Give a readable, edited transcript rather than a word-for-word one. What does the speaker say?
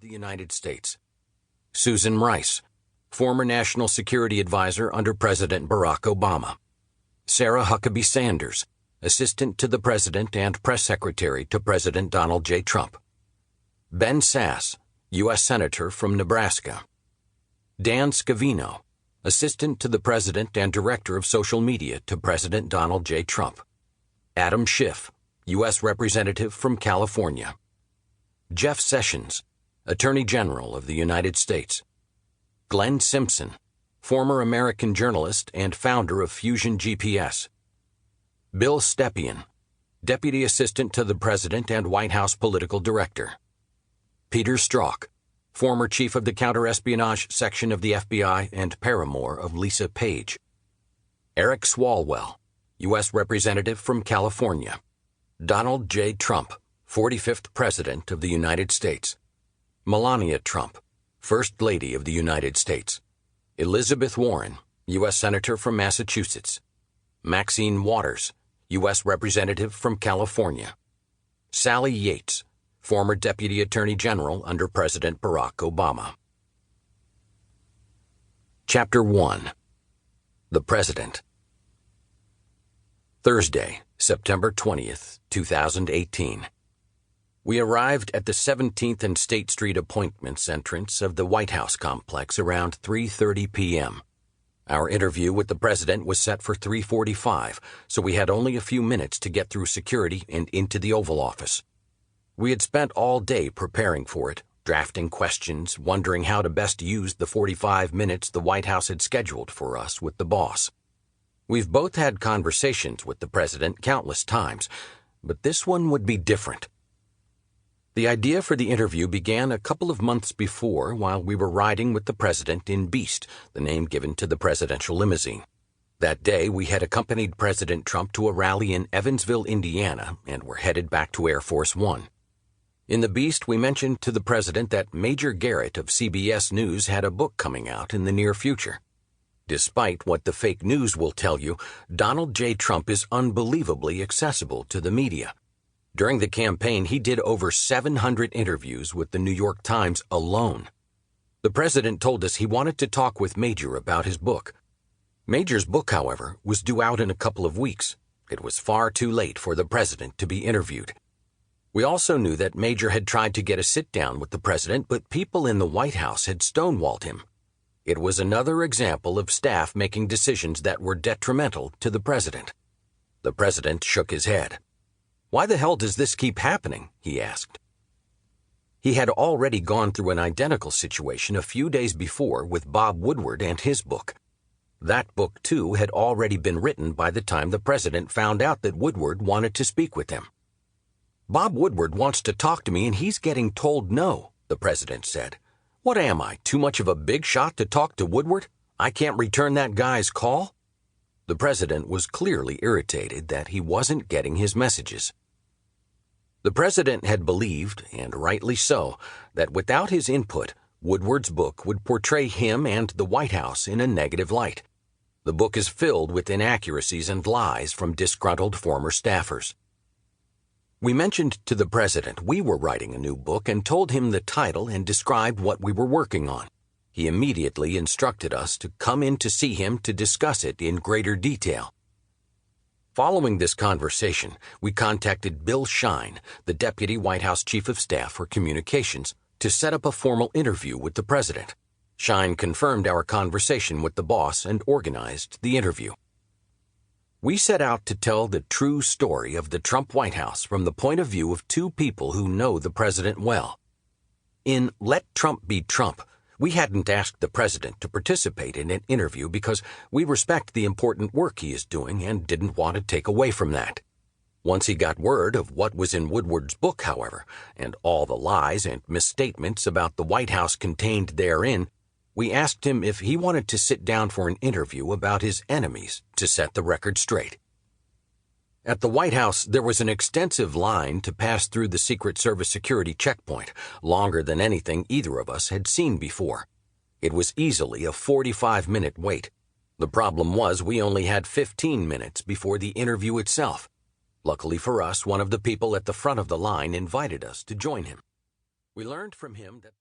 the United States. Susan Rice, former National Security Advisor under President Barack Obama. Sarah Huckabee Sanders, Assistant to the President and Press Secretary to President Donald J. Trump. Ben Sasse, U.S. Senator from Nebraska. Dan Scavino, Assistant to the President and Director of Social Media to President Donald J. Trump. Adam Schiff, U.S. Representative from California. Jeff Sessions, Attorney General of the United States. Glenn Simpson, former American journalist and founder of Fusion GPS. Bill Stepien, Deputy Assistant to the President and White House Political Director. Peter Strzok, former Chief of the Counterespionage Section of the FBI and paramour of Lisa Page. Eric Swalwell, U.S. Representative from California. Donald J. Trump, 45th President of the United States. Melania Trump, First Lady of the United States. Elizabeth Warren, U.S. Senator from Massachusetts. Maxine Waters, U.S. Representative from California. Sally Yates, former Deputy Attorney General under President Barack Obama. Chapter 1. The President. Thursday, September 20th, 2018. We arrived at the 17th and State Street Appointments entrance of the White House complex around 3:30 p.m. Our interview with the President was set for 3:45, so we had only a few minutes to get through security and into the Oval Office. We had spent all day preparing for it, drafting questions, wondering how to best use the 45 minutes the White House had scheduled for us with the boss. We've both had conversations with the President countless times, but this one would be different. The idea for the interview began a couple of months before while we were riding with the President in Beast, the name given to the presidential limousine. That day, we had accompanied President Trump to a rally in Evansville, Indiana, and were headed back to Air Force One. In the Beast, we mentioned to the President that Major Garrett of CBS News had a book coming out in the near future. Despite what the fake news will tell you, Donald J. Trump is unbelievably accessible to the media. During the campaign, he did over 700 interviews with the New York Times alone. The President told us he wanted to talk with Major about his book. Major's book, however, was due out in a couple of weeks. It was far too late for the President to be interviewed. We also knew that Major had tried to get a sit-down with the President, but people in the White House had stonewalled him. It was another example of staff making decisions that were detrimental to the President. The President shook his head. "Why the hell does this keep happening?" he asked. He had already gone through an identical situation a few days before with Bob Woodward and his book. That book, too, had already been written by the time the President found out that Woodward wanted to speak with him. "Bob Woodward wants to talk to me and he's getting told no," the President said. "What am I, too much of a big shot to talk to Woodward? I can't return that guy's call?" The President was clearly irritated that he wasn't getting his messages. The President had believed, and rightly so, that without his input, Woodward's book would portray him and the White House in a negative light. The book is filled with inaccuracies and lies from disgruntled former staffers. We mentioned to the President we were writing a new book and told him the title and described what we were working on. He immediately instructed us to come in to see him to discuss it in greater detail. Following this conversation, we contacted Bill Shine, the Deputy White House Chief of Staff for Communications, to set up a formal interview with the President. Shine confirmed our conversation with the boss and organized the interview. We set out to tell the true story of the Trump White House from the point of view of two people who know the President well. In Let Trump Be Trump, we hadn't asked the President to participate in an interview because we respect the important work he is doing and didn't want to take away from that. Once he got word of what was in Woodward's book, however, and all the lies and misstatements about the White House contained therein, we asked him if he wanted to sit down for an interview about his enemies to set the record straight. At the White House, there was an extensive line to pass through the Secret Service security checkpoint, longer than anything either of us had seen before. It was easily a 45-minute wait. The problem was we only had 15 minutes before the interview itself. Luckily for us, one of the people at the front of the line invited us to join him. We learned from him that